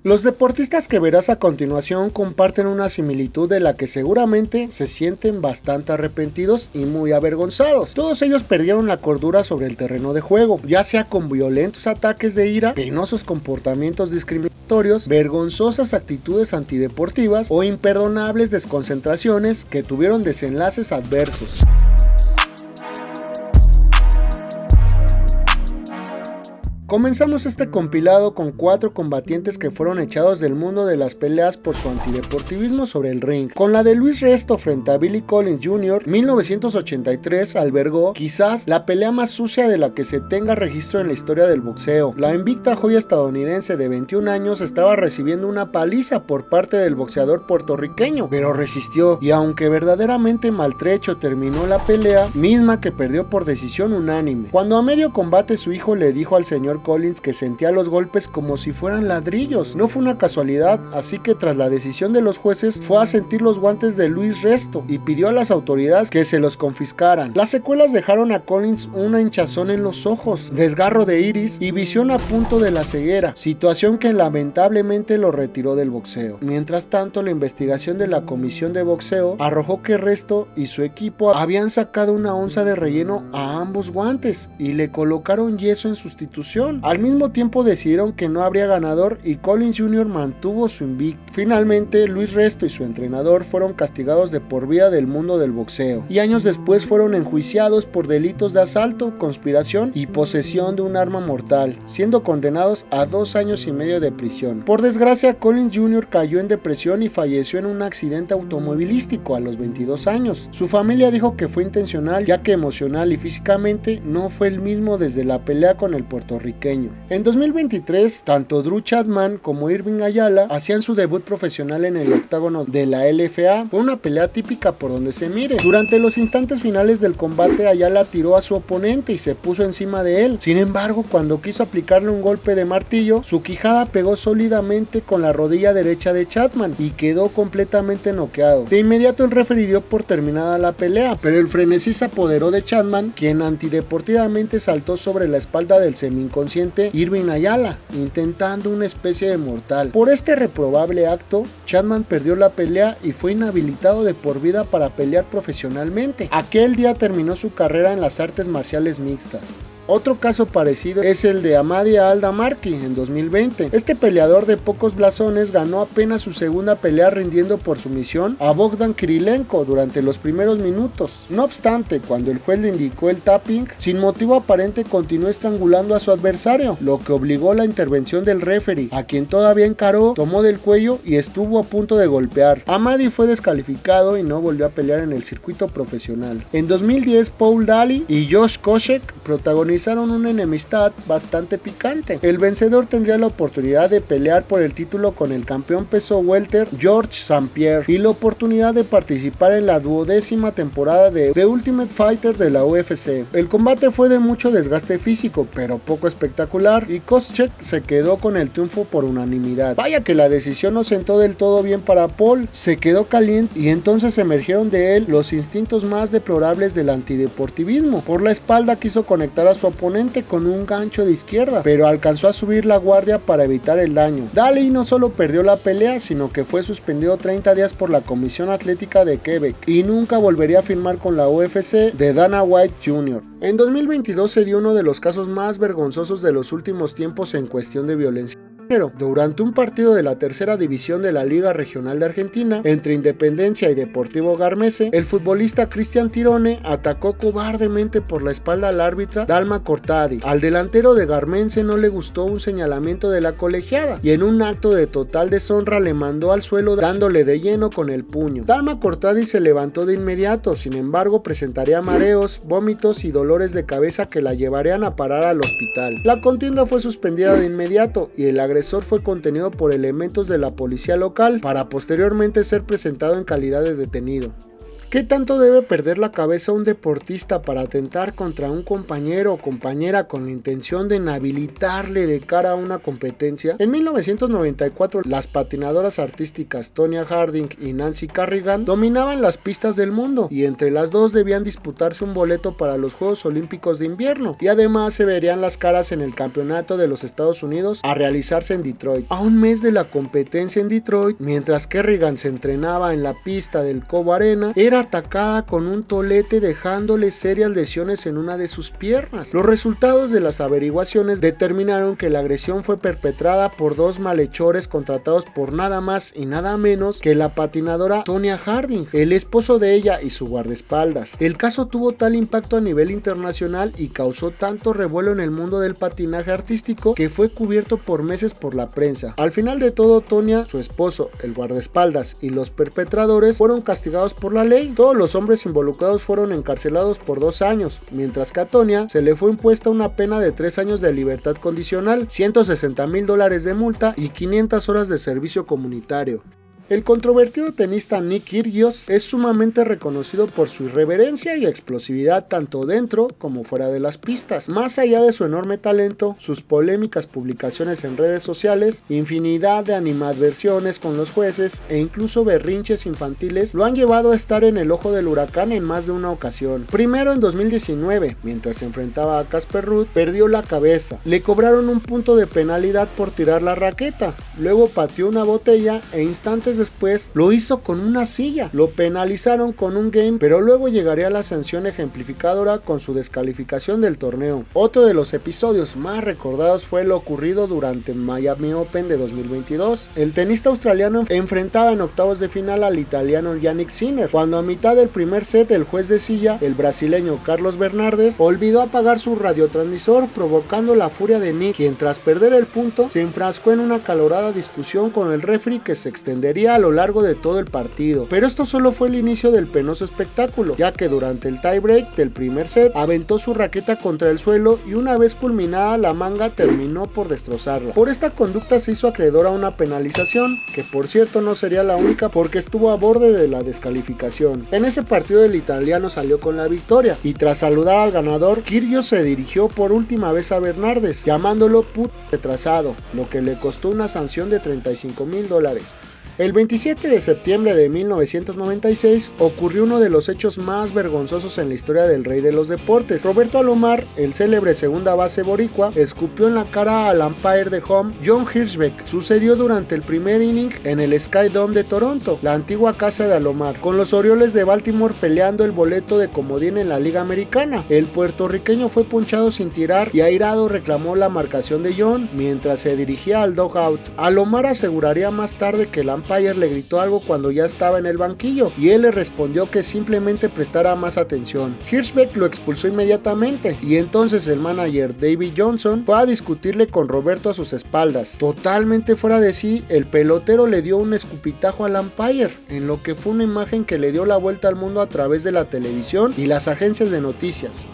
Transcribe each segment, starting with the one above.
Los deportistas que verás a continuación comparten una similitud de la que seguramente se sienten bastante arrepentidos y muy avergonzados. Todos ellos perdieron la cordura sobre el terreno de juego, ya sea con violentos ataques de ira, penosos comportamientos discriminatorios, vergonzosas actitudes antideportivas o imperdonables desconcentraciones que tuvieron desenlaces adversos. Comenzamos este compilado con 4 combatientes que fueron echados del mundo de las peleas por su antideportivismo sobre el ring. Con la de Luis Resto frente a Billy Collins Jr., 1983 albergó quizás la pelea más sucia de la que se tenga registro en la historia del boxeo. La invicta joya estadounidense de 21 años estaba recibiendo una paliza por parte del boxeador puertorriqueño, pero resistió y aunque verdaderamente maltrecho terminó la pelea, misma que perdió por decisión unánime. Cuando a medio combate su hijo le dijo al señor Collins que sentía los golpes como si fueran ladrillos. No fue una casualidad, así que tras la decisión de los jueces fue a sentir los guantes de Luis Resto y pidió a las autoridades que se los confiscaran. Las secuelas dejaron a Collins una hinchazón en los ojos, desgarro de iris y visión a punto de la ceguera, situación que lamentablemente lo retiró del boxeo. Mientras tanto, la investigación de la comisión de boxeo arrojó que Resto y su equipo habían sacado una onza de relleno a ambos guantes y le colocaron yeso en sustitución. Al mismo tiempo decidieron que no habría ganador y Collins Jr. mantuvo su invicto. Finalmente, Luis Resto y su entrenador fueron castigados de por vida del mundo del boxeo y años después fueron enjuiciados por delitos de asalto, conspiración y posesión de un arma mortal, siendo condenados a 2 años y medio de prisión. Por desgracia, Collins Jr. cayó en depresión y falleció en un accidente automovilístico a los 22 años. Su familia dijo que fue intencional, ya que emocional y físicamente no fue el mismo desde la pelea con el puertorriqueño. En 2023, tanto Drew Chapman como Irving Ayala hacían su debut profesional en el octágono de la LFA. Fue una pelea típica por donde se mire. Durante los instantes finales del combate, Ayala tiró a su oponente y se puso encima de él. Sin embargo, cuando quiso aplicarle un golpe de martillo, su quijada pegó sólidamente con la rodilla derecha de Chapman y quedó completamente noqueado. De inmediato el referee dio por terminada la pelea, pero el frenesí se apoderó de Chapman, quien antideportivamente saltó sobre la espalda del semi-inconsciente Irving Ayala, intentando una especie de mortal. Por este reprobable acto, Chapman perdió la pelea y fue inhabilitado de por vida para pelear profesionalmente. Aquel día terminó su carrera en las artes marciales mixtas. Otro caso parecido es el de Amadi Al-Damarki en 2020. Este peleador de pocos blasones ganó apenas su segunda pelea rindiendo por sumisión a Bogdan Kirilenko durante los primeros minutos. No obstante, cuando el juez le indicó el tapping, sin motivo aparente continuó estrangulando a su adversario, lo que obligó a la intervención del referee, a quien todavía encaró, tomó del cuello y estuvo a punto de golpear. Amadi fue descalificado y no volvió a pelear en el circuito profesional. En 2010, Paul Daly y Josh Koscheck protagonizaron una enemistad bastante picante. El vencedor tendría la oportunidad de pelear por el título con el campeón peso welter George St. Pierre y la oportunidad de participar en la 12ª temporada de The Ultimate Fighter de la UFC. El combate fue de mucho desgaste físico, pero poco espectacular, y Koscheck se quedó con el triunfo por unanimidad. Vaya que la decisión no sentó del todo bien para Paul, se quedó caliente y entonces emergieron de él los instintos más deplorables del antideportivismo. Por la espalda quiso conectar a su oponente con un gancho de izquierda, pero alcanzó a subir la guardia para evitar el daño. Daly no solo perdió la pelea, sino que fue suspendido 30 días por la Comisión Atlética de Quebec y nunca volvería a firmar con la UFC de Dana White Jr. En 2022 se dio uno de los casos más vergonzosos de los últimos tiempos en cuestión de violencia. Durante un partido de la tercera división de la Liga Regional de Argentina entre Independencia y Deportivo Garmese, el futbolista Cristian Tirone atacó cobardemente por la espalda al árbitra Dalma Cortadi. Al delantero de Garmense no le gustó un señalamiento de la colegiada y en un acto de total deshonra le mandó al suelo dándole de lleno con el puño. Dalma Cortadi se levantó de inmediato, sin embargo presentaría mareos, vómitos y dolores de cabeza que la llevarían a parar al hospital. La contienda fue suspendida de inmediato y el agresor fue contenido por elementos de la policía local para posteriormente ser presentado en calidad de detenido. ¿Qué tanto debe perder la cabeza un deportista para atentar contra un compañero o compañera con la intención de inhabilitarle de cara a una competencia? En 1994, las patinadoras artísticas Tonya Harding y Nancy Kerrigan dominaban las pistas del mundo, y entre las dos debían disputarse un boleto para los Juegos Olímpicos de Invierno, y además se verían las caras en el Campeonato de los Estados Unidos a realizarse en Detroit. A un mes de la competencia en Detroit, mientras Kerrigan se entrenaba en la pista del Cobo Arena, era atacada con un tolete, dejándole serias lesiones en una de sus piernas. Los resultados de las averiguaciones determinaron que la agresión fue perpetrada por dos malhechores contratados por nada más y nada menos que la patinadora Tonya Harding, el esposo de ella y su guardaespaldas. El caso tuvo tal impacto a nivel internacional y causó tanto revuelo en el mundo del patinaje artístico que fue cubierto por meses por la prensa. Al final de todo, Tonya, su esposo, el guardaespaldas y los perpetradores fueron castigados por la ley. Todos los hombres involucrados fueron encarcelados por 2 años, mientras que a Tonya se le fue impuesta una pena de 3 años de libertad condicional, $160,000 de multa y 500 horas de servicio comunitario. El controvertido tenista Nick Kyrgios es sumamente reconocido por su irreverencia y explosividad tanto dentro como fuera de las pistas. Más allá de su enorme talento, sus polémicas publicaciones en redes sociales, infinidad de animadversiones con los jueces e incluso berrinches infantiles lo han llevado a estar en el ojo del huracán en más de una ocasión. Primero en 2019, mientras se enfrentaba a Casper Ruud, perdió la cabeza. Le cobraron un punto de penalidad por tirar la raqueta, luego pateó una botella e instantes después lo hizo con una silla. Lo penalizaron con un game, pero luego llegaría la sanción ejemplificadora con su descalificación del torneo. Otro de los episodios más recordados fue lo ocurrido durante Miami Open de 2022. El tenista australiano enfrentaba en octavos de final al italiano Jannik Sinner, cuando a mitad del primer set el juez de silla, el brasileño Carlos Bernardes, olvidó apagar su radiotransmisor, provocando la furia de Nick, quien tras perder el punto se enfrascó en una acalorada discusión con el referee que se extendería a lo largo de todo el partido. Pero esto solo fue el inicio del penoso espectáculo, ya que durante el tiebreak del primer set aventó su raqueta contra el suelo y una vez culminada la manga terminó por destrozarla. Por esta conducta se hizo acreedor a una penalización, que por cierto no sería la única porque estuvo a borde de la descalificación. En ese partido el italiano salió con la victoria y tras saludar al ganador, Kyrgios se dirigió por última vez a Bernardes, llamándolo puto retrasado, lo que le costó una sanción de $35,000. El 27 de septiembre de 1996 ocurrió uno de los hechos más vergonzosos en la historia del rey de los deportes. Roberto Alomar, el célebre segunda base boricua, escupió en la cara al umpire de home John Hirschbeck. Sucedió durante el primer inning en el Sky Dome de Toronto, la antigua casa de Alomar, con los Orioles de Baltimore peleando el boleto de comodín en la Liga Americana. El puertorriqueño fue ponchado sin tirar y airado reclamó la marcación de John mientras se dirigía al dugout. Alomar aseguraría más tarde que el umpire le gritó algo cuando ya estaba en el banquillo y él le respondió que simplemente prestara más atención. Hirschbeck lo expulsó inmediatamente y entonces el manager David Johnson fue a discutirle con Roberto a sus espaldas. Totalmente fuera de sí, el pelotero le dio un escupitajo al umpire, en lo que fue una imagen que le dio la vuelta al mundo a través de la televisión y las agencias de noticias.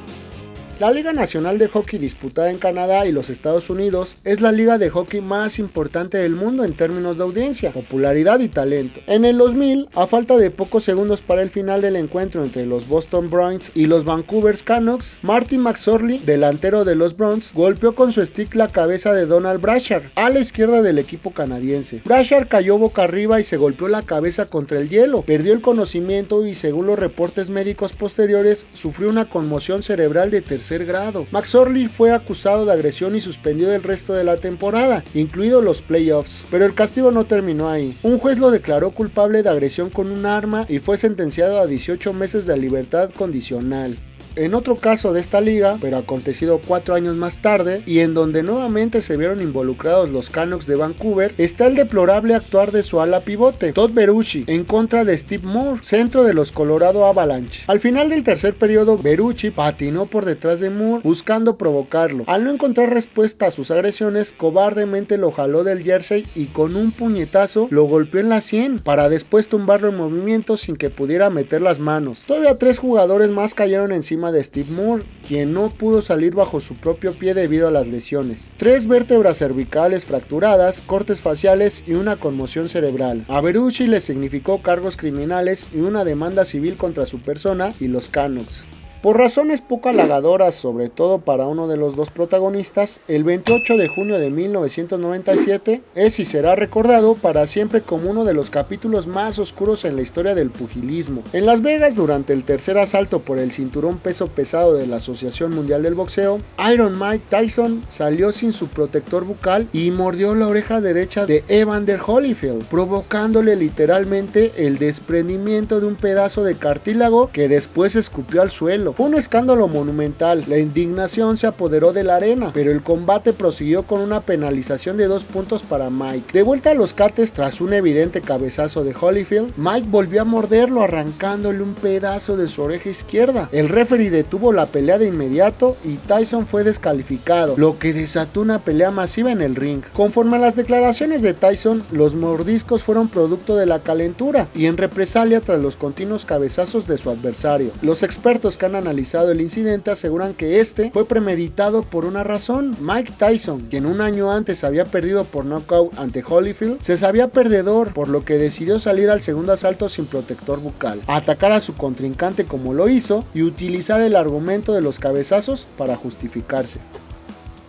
La Liga Nacional de Hockey disputada en Canadá y los Estados Unidos es la liga de hockey más importante del mundo en términos de audiencia, popularidad y talento. En el 2000, a falta de pocos segundos para el final del encuentro entre los Boston Bruins y los Vancouver Canucks, Marty McSorley, delantero de los Bruins, golpeó con su stick la cabeza de Donald Brashear a la izquierda del equipo canadiense. Brashear cayó boca arriba y se golpeó la cabeza contra el hielo, perdió el conocimiento y según los reportes médicos posteriores sufrió una conmoción cerebral de tercer grado. McSorley fue acusado de agresión y suspendido el resto de la temporada, incluidos los playoffs, pero el castigo no terminó ahí. Un juez lo declaró culpable de agresión con un arma y fue sentenciado a 18 meses de libertad condicional. En otro caso de esta liga, pero acontecido 4 años más tarde, y en donde nuevamente se vieron involucrados los Canucks de Vancouver, está el deplorable actuar de su ala pivote, Todd Berucci, en contra de Steve Moore, centro de los Colorado Avalanche. Al final del tercer periodo, Berucci patinó por detrás de Moore buscando provocarlo. Al no encontrar respuesta a sus agresiones, cobardemente lo jaló del jersey y con un puñetazo lo golpeó en la sien, para después tumbarlo en movimiento sin que pudiera meter las manos. Todavía 3 jugadores más cayeron encima cama de Steve Moore, quien no pudo salir bajo su propio pie debido a las lesiones. 3 vértebras cervicales fracturadas, cortes faciales y una conmoción cerebral. A Berushi le significó cargos criminales y una demanda civil contra su persona y los Canucks. Por razones poco halagadoras, sobre todo para uno de los dos protagonistas, el 28 de junio de 1997 es y será recordado para siempre como uno de los capítulos más oscuros en la historia del pugilismo. En Las Vegas, durante el tercer asalto por el cinturón peso pesado de la Asociación Mundial del Boxeo, Iron Mike Tyson salió sin su protector bucal y mordió la oreja derecha de Evander Holyfield, provocándole literalmente el desprendimiento de un pedazo de cartílago que después escupió al suelo. Fue un escándalo monumental, la indignación se apoderó de la arena, pero el combate prosiguió con una penalización de 2 puntos para Mike. De vuelta a los cates tras un evidente cabezazo de Holyfield, Mike volvió a morderlo arrancándole un pedazo de su oreja izquierda. El referee detuvo la pelea de inmediato y Tyson fue descalificado, lo que desató una pelea masiva en el ring. Conforme a las declaraciones de Tyson, los mordiscos fueron producto de la calentura y en represalia tras los continuos cabezazos de su adversario. Los expertos que han analizado el incidente aseguran que este fue premeditado por una razón. Mike Tyson, quien un año antes había perdido por nocaut ante Holyfield, se sabía perdedor, por lo que decidió salir al segundo asalto sin protector bucal, atacar a su contrincante como lo hizo y utilizar el argumento de los cabezazos para justificarse.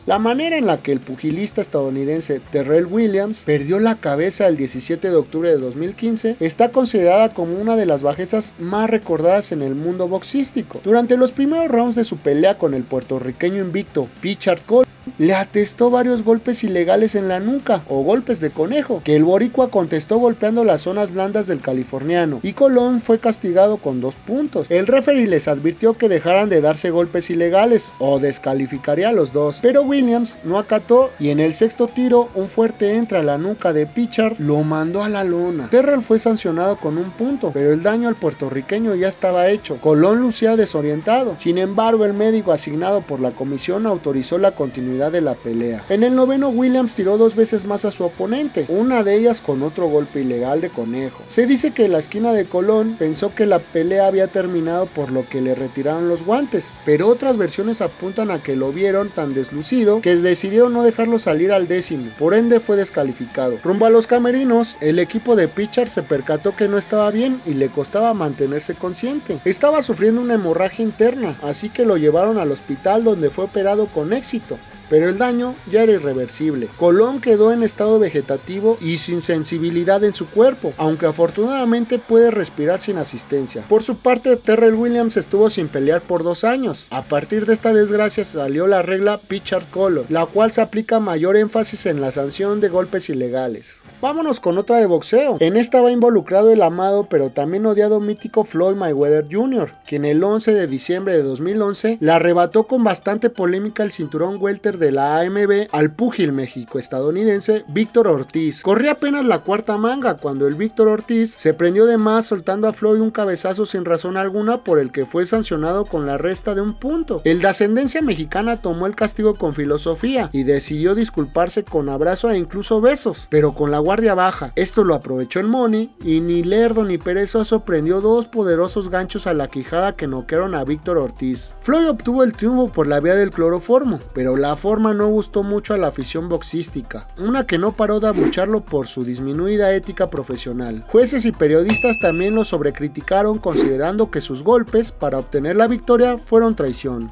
La manera en la que el pugilista estadounidense Terrell Williams perdió la cabeza el 17 de octubre de 2015 está considerada como una de las bajezas más recordadas en el mundo boxístico. Durante los primeros rounds de su pelea con el puertorriqueño invicto Pichard Colón, le atestó varios golpes ilegales en la nuca o golpes de conejo, que el boricua contestó golpeando las zonas blandas del californiano, y Colón fue castigado con 2 puntos. El referee les advirtió que dejaran de darse golpes ilegales o descalificaría a los dos, pero Williams no acató y en el sexto tiro un fuerte entra a la nuca de Pichard lo mandó a la lona. Terrell fue sancionado con 1 punto, pero el daño al puertorriqueño ya estaba hecho. Colón lucía desorientado, sin embargo el médico asignado por la comisión autorizó la continuidad de la pelea. En el noveno, Williams tiró 2 veces más a su oponente, una de ellas con otro golpe ilegal de conejo. Se dice que en la esquina de Colón pensó que la pelea había terminado, por lo que le retiraron los guantes, pero otras versiones apuntan a que lo vieron tan deslucido que decidieron no dejarlo salir al 10º, por ende fue descalificado. Rumbo a los camerinos, el equipo de Pichard se percató que no estaba bien y le costaba mantenerse consciente. Estaba sufriendo una hemorragia interna, así que lo llevaron al hospital, donde fue operado con éxito, pero el daño ya era irreversible. Colón quedó en estado vegetativo y sin sensibilidad en su cuerpo, aunque afortunadamente puede respirar sin asistencia. Por su parte, Terrell Williams estuvo sin pelear por 2 años. A partir de esta desgracia salió la regla Pichard-Colón, la cual se aplica mayor énfasis en la sanción de golpes ilegales. Vámonos con otra de boxeo. En esta va involucrado el amado pero también odiado mítico Floyd Mayweather Jr., quien el 11 de diciembre de 2011 le arrebató con bastante polémica el cinturón welter de la AMB al púgil México-estadounidense Víctor Ortiz. Corría apenas la 4ª manga cuando el Víctor Ortiz se prendió de más, soltando a Floyd un cabezazo sin razón alguna, por el que fue sancionado con la resta de 1 punto. El de ascendencia mexicana tomó el castigo con filosofía y decidió disculparse con abrazo e incluso besos, pero con la guardia baja. Esto lo aprovechó el Money y ni lerdo ni perezoso prendió 2 poderosos ganchos a la quijada que noquearon a Víctor Ortiz. Floyd obtuvo el triunfo por la vía del cloroformo, pero la forma no gustó mucho a la afición boxística, una que no paró de abucharlo por su disminuida ética profesional. Jueces y periodistas también lo sobrecriticaron, considerando que sus golpes para obtener la victoria fueron traición.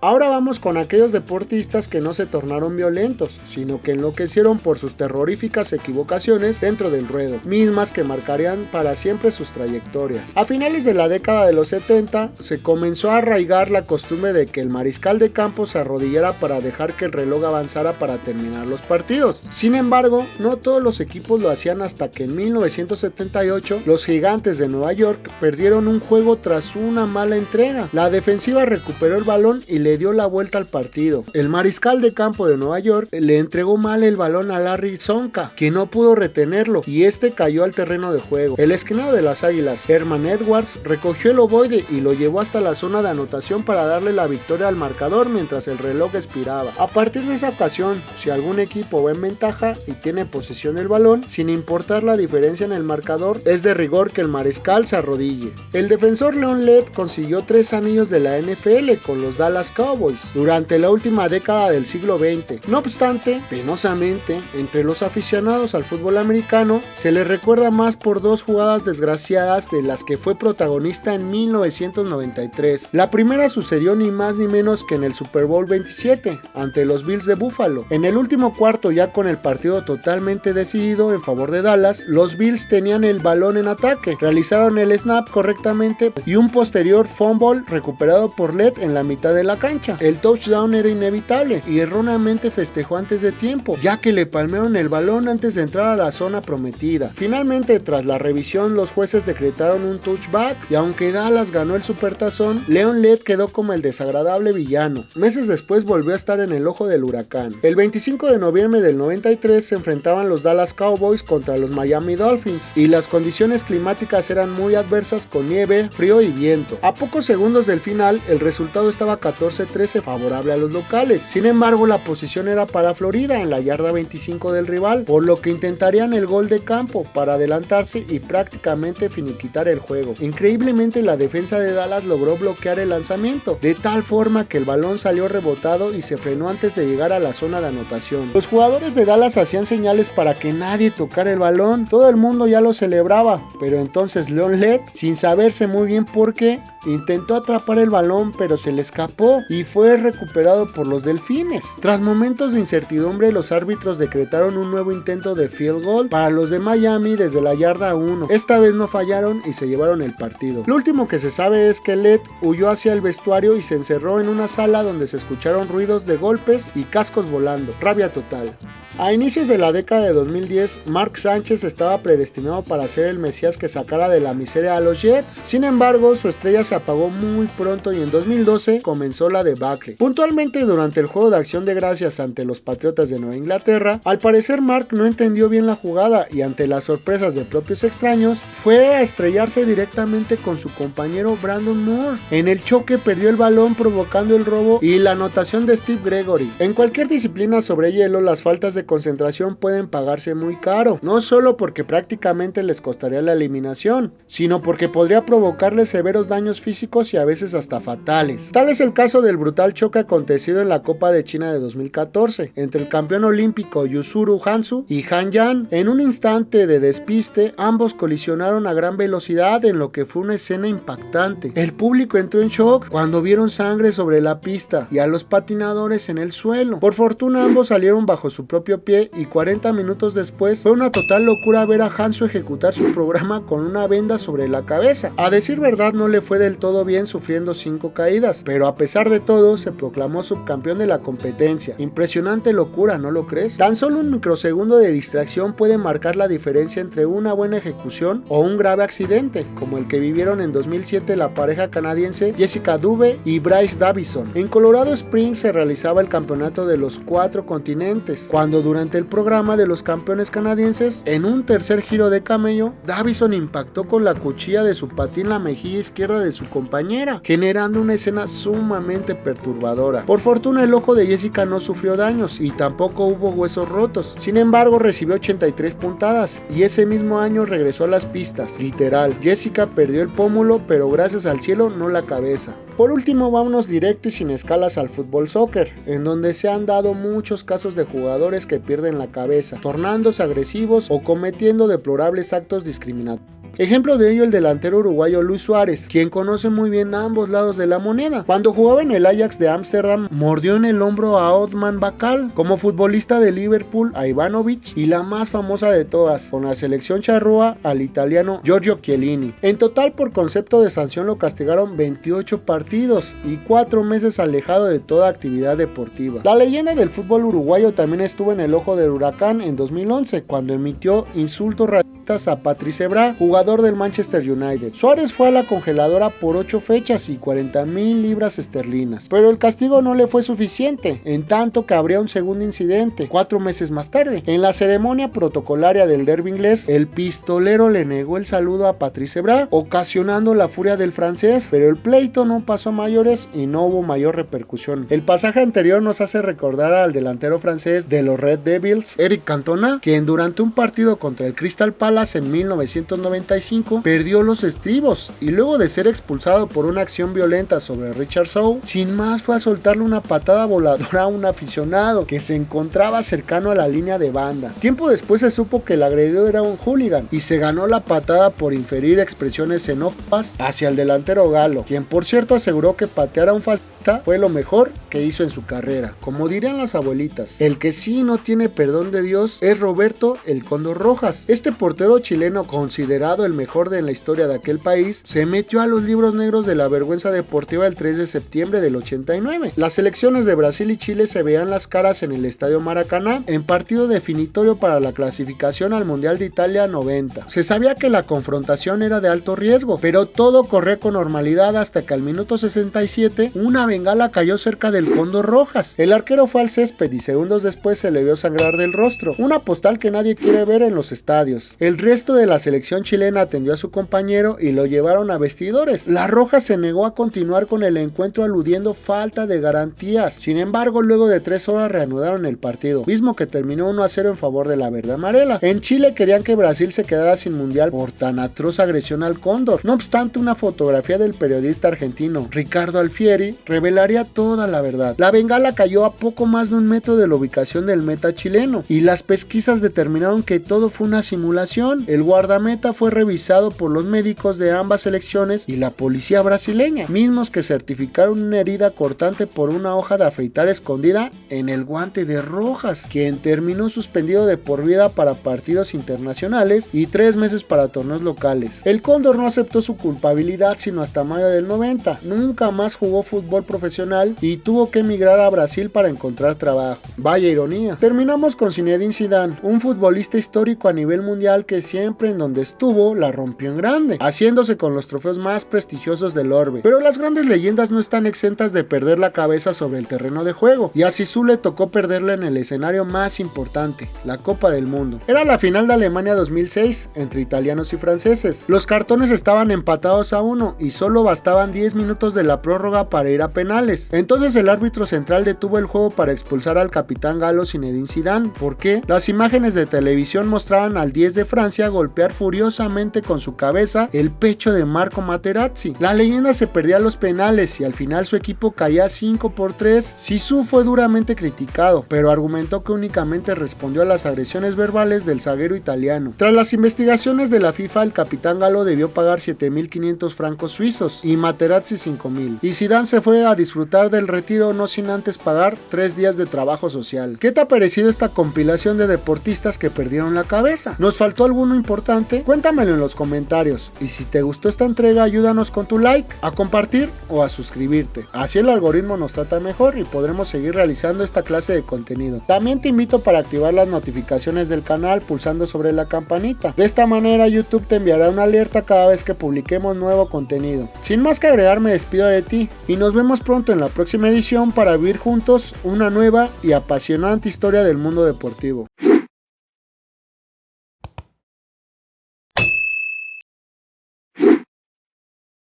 Ahora vamos con aquellos deportistas que no se tornaron violentos, sino que enloquecieron por sus terroríficas equivocaciones dentro del ruedo, mismas que marcarían para siempre sus trayectorias. A finales de la década de los 70, se comenzó a arraigar la costumbre de que el mariscal de campo se arrodillara para dejar que el reloj avanzara para terminar los partidos. Sin embargo, no todos los equipos lo hacían, hasta que en 1978 los Gigantes de Nueva York perdieron un juego tras una mala entrega. La defensiva recuperó el balón y le le dio la vuelta al partido. El mariscal de campo de Nueva York le entregó mal el balón a Larry Csonka, quien no pudo retenerlo y este cayó al terreno de juego. El esquinero de las Águilas, Herman Edwards, recogió el ovoide y lo llevó hasta la zona de anotación para darle la victoria al marcador mientras el reloj expiraba. A partir de esa ocasión, si algún equipo va en ventaja y tiene posesión del balón, sin importar la diferencia en el marcador, es de rigor que el mariscal se arrodille. El defensor Leon Lett consiguió 3 anillos de la NFL con los Dallas Cowboys durante la última década del siglo XX. No obstante, penosamente, entre los aficionados al fútbol americano, se le recuerda más por 2 jugadas desgraciadas de las que fue protagonista en 1993. La primera sucedió ni más ni menos que en el Super Bowl 27, ante los Bills de Buffalo. En el último cuarto, ya con el partido totalmente decidido en favor de Dallas, los Bills tenían el balón en ataque, realizaron el snap correctamente y un posterior fumble recuperado por Lett en la mitad de la cancha. El touchdown era inevitable y erróneamente festejó antes de tiempo, ya que le palmearon el balón antes de entrar a la zona prometida. Finalmente, tras la revisión, los jueces decretaron un touchback y aunque Dallas ganó el supertazón, Leon Lett quedó como el desagradable villano. Meses después volvió a estar en el ojo del huracán. El 25 de noviembre del 93 se enfrentaban los Dallas Cowboys contra los Miami Dolphins y las condiciones climáticas eran muy adversas con nieve, frío y viento. A pocos segundos del final, el resultado estaba 14-13 favorable a los locales. Sin embargo, la posición era para Florida en la yarda 25 del rival, por lo que intentarían el gol de campo para adelantarse y prácticamente finiquitar el juego. Increíblemente, la defensa de Dallas logró bloquear el lanzamiento, de tal forma que el balón salió rebotado y se frenó antes de llegar a la zona de anotación. Los jugadores de Dallas hacían señales para que nadie tocara el balón, todo el mundo ya lo celebraba, pero entonces Leon Lett, sin saberse muy bien por qué, intentó atrapar el balón pero se le escapó y fue recuperado por los Delfines. Tras momentos de incertidumbre, los árbitros decretaron un nuevo intento de field goal para los de Miami desde la yarda 1. Esta vez no fallaron y se llevaron el partido. Lo último que se sabe es que Lett huyó hacia el vestuario y se encerró en una sala donde se escucharon ruidos de golpes y cascos volando. Rabia total. A inicios de la década de 2010, Mark Sánchez estaba predestinado para ser el mesías que sacara de la miseria a los Jets. Sin embargo, su estrella se apagó muy pronto y en 2012 comenzó la debacle. Puntualmente durante el juego de acción de gracias ante los Patriotas de Nueva Inglaterra, al parecer Mark no entendió bien la jugada y ante las sorpresas de propios extraños, fue a estrellarse directamente con su compañero Brandon Moore. En el choque perdió el balón provocando el robo y la anotación de Steve Gregory. En cualquier disciplina sobre hielo, las faltas de concentración pueden pagarse muy caro, no solo porque prácticamente les costaría la eliminación, sino porque podría provocarles severos daños físicos y a veces hasta fatales. Tal es el caso del brutal choque acontecido en la Copa de China de 2014 entre el campeón olímpico Yuzuru Hansu y Han Yan. En un instante de despiste, ambos colisionaron a gran velocidad en lo que fue una escena impactante. El público entró en shock cuando vieron sangre sobre la pista y a los patinadores en el suelo. Por fortuna, ambos salieron bajo su propio pie y 40 minutos después fue una total locura ver a Hansu ejecutar su programa con una venda sobre la cabeza. A decir verdad, no le fue del todo bien, sufriendo 5 caídas, pero a pesar de todo se proclamó subcampeón de la competencia. Impresionante locura, ¿no lo crees? Tan solo un microsegundo de distracción puede marcar la diferencia entre una buena ejecución o un grave accidente, como el que vivieron en 2007 la pareja canadiense Jessica Dube y Bryce Davison. En Colorado Springs se realizaba el campeonato de los 4 continentes, cuando durante el programa de los campeones canadienses, en un tercer giro de camello, Davison impactó con la cuchilla de su patín la mejilla izquierda de su compañera, generando una escena sumamente perturbadora. Por fortuna, el ojo de Jessica no sufrió daños y tampoco hubo huesos rotos. Sin embargo, recibió 83 puntadas y ese mismo año regresó a las pistas. Literal, Jessica perdió el pómulo, pero gracias al cielo no la cabeza. Por último, vámonos directo y sin escalas al fútbol soccer, en donde se han dado muchos casos de jugadores que pierden la cabeza, tornándose agresivos o cometiendo deplorables actos discriminatorios. Ejemplo de ello el delantero uruguayo Luis Suárez, quien conoce muy bien ambos lados de la moneda. Cuando jugaba en el Ajax de Ámsterdam, mordió en el hombro a Othman Bakal. Como futbolista de Liverpool, a Ivanovic, y la más famosa de todas, con la selección charrúa, al italiano Giorgio Chiellini. En total, por concepto de sanción, lo castigaron 28 partidos y 4 meses alejado de toda actividad deportiva. La leyenda del fútbol uruguayo también estuvo en el ojo del huracán en 2011, cuando emitió insultos racistas futbolistas a Patrice Evra, jugador del Manchester United. Suárez fue a la congeladora por 8 fechas y 40,000 libras esterlinas, pero el castigo no le fue suficiente, en tanto que habría un segundo incidente 4 meses más tarde. En la ceremonia protocolaria del derbi inglés, el pistolero le negó el saludo a Patrice Evra, ocasionando la furia del francés, pero el pleito no pasó a mayores y no hubo mayor repercusión. El pasaje anterior nos hace recordar al delantero francés de los Red Devils, Eric Cantona, quien durante un partido contra el Crystal Palace en 1995 perdió los estribos y luego de ser expulsado por una acción violenta sobre Richard Shaw, sin más fue a soltarle una patada voladora a un aficionado que se encontraba cercano a la línea de banda. Tiempo después se supo que el agredido era un hooligan y se ganó la patada por inferir expresiones xenófobas hacia el delantero galo, quien por cierto aseguró que patear a un fascista fue lo mejor que hizo en su carrera. Como dirían las abuelitas, el que sí no tiene perdón de Dios es Roberto el Cóndor Rojas. Este portero chileno, considerado el mejor de la historia de aquel país, se metió a los libros negros de la vergüenza deportiva el 3 de septiembre del 89. Las selecciones de Brasil y Chile se veían las caras en el Estadio Maracaná en partido definitorio para la clasificación al Mundial de Italia 90. Se sabía que la confrontación era de alto riesgo, pero todo corría con normalidad hasta que al minuto 67 una bengala cayó cerca del Cóndor Rojas. El arquero fue al césped y segundos después se le vio sangrar del rostro, una postal que nadie quiere ver en los estadios. El resto de la selección chilena atendió a su compañero y lo llevaron a vestidores. La Roja se negó a continuar con el encuentro aludiendo falta de garantías. Sin embargo, luego de 3 horas reanudaron el partido, mismo que terminó 1-0 en favor de la verde amarela. En Chile querían que Brasil se quedara sin mundial por tan atroz agresión al Cóndor. No obstante, una fotografía del periodista argentino Ricardo Alfieri revelaría toda la verdad. La bengala cayó a poco más de 1 metro de la ubicación del meta chileno y las pesquisas determinaron que todo fue una simulación. El guardameta fue revisado por los médicos de ambas selecciones y la policía brasileña, mismos que certificaron una herida cortante por una hoja de afeitar escondida en el guante de Rojas, quien terminó suspendido de por vida para partidos internacionales y 3 meses para torneos locales. El Cóndor no aceptó su culpabilidad sino hasta mayo del 90. Nunca más jugó fútbol profesional y tuvo que emigrar a Brasil para encontrar trabajo. Vaya ironía. Terminamos con Zinedine Zidane, un futbolista histórico a nivel mundial que siempre en donde estuvo la rompió en grande, haciéndose con los trofeos más prestigiosos del orbe. Pero las grandes leyendas no están exentas de perder la cabeza sobre el terreno de juego, y a Zizou le tocó perderla en el escenario más importante, la Copa del Mundo. Era la final de Alemania 2006 entre italianos y franceses. Los cartones estaban empatados a 1 y solo bastaban 10 minutos de la prórroga para ir a penales. Entonces el árbitro central detuvo el juego para expulsar al capitán galo Zinedine Zidane. ¿Por qué? Las imágenes de televisión mostraban al 10 de Francia golpear furiosamente con su cabeza el pecho de Marco Materazzi. La leyenda se perdía los penales y al final su equipo caía 5-3. Zizou fue duramente criticado, pero argumentó que únicamente respondió a las agresiones verbales del zaguero italiano. Tras las investigaciones de la FIFA, el capitán galo debió pagar 7.500 francos suizos y Materazzi 5.000. Y Zidane se fue a disfrutar del retiro no sin antes pagar 3 días de trabajo social. ¿Qué te ha parecido esta compilación de deportistas que perdieron la cabeza? ¿Nos faltó alguno importante? Cuéntamelo en los comentarios. Y si te gustó esta entrega, ayúdanos con tu like, a compartir o a suscribirte. Así el algoritmo nos trata mejor y podremos seguir realizando esta clase de contenido. También te invito para activar las notificaciones del canal pulsando sobre la campanita. De esta manera YouTube te enviará una alerta cada vez que publiquemos nuevo contenido. Sin más que agregar, me despido de ti y nos vemos pronto en la próxima edición para vivir juntos una nueva y apasionante historia del mundo deportivo.